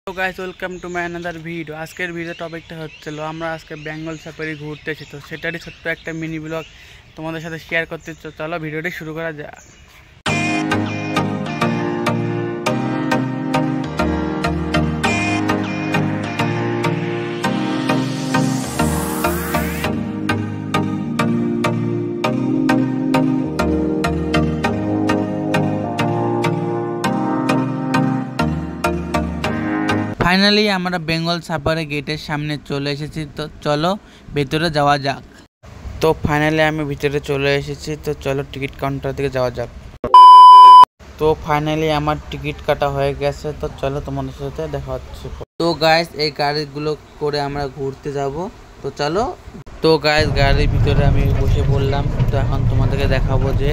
তো guys welcome to my another video. আজকের video টপিকটা হচ্ছিল আমরা আজকে বেঙ্গল সাফারি ঘুরতে এসেছি, তো সেটারই ছোট্ট একটা মিনি ব্লগ তোমাদের সাথে শেয়ার করতে। চলো ভিডিওটি শুরু করা যাক। ফাইনালি আমরা বেঙ্গল সাফারি গেটের সামনে চলে এসেছি, তো চলো ভেতরে যাওয়া যাক। তো ফাইনালি আমি ভিতরে চলে এসেছি, তো চলো টিকিট কাউন্টার দিকে যাওয়া যাক। তো ফাইনালি আমার টিকিট কাটা হয়ে গেছে, তো চলো তোমাদের সাথে দেখা হচ্ছে। তো গাইস এই গাড়িগুলো করে আমরা ঘুরতে যাব, তো চলো। তো গাইস গাড়ির ভিতরে আমি বসে পড়লাম, তো এখন তোমাদেরকে দেখাবো যে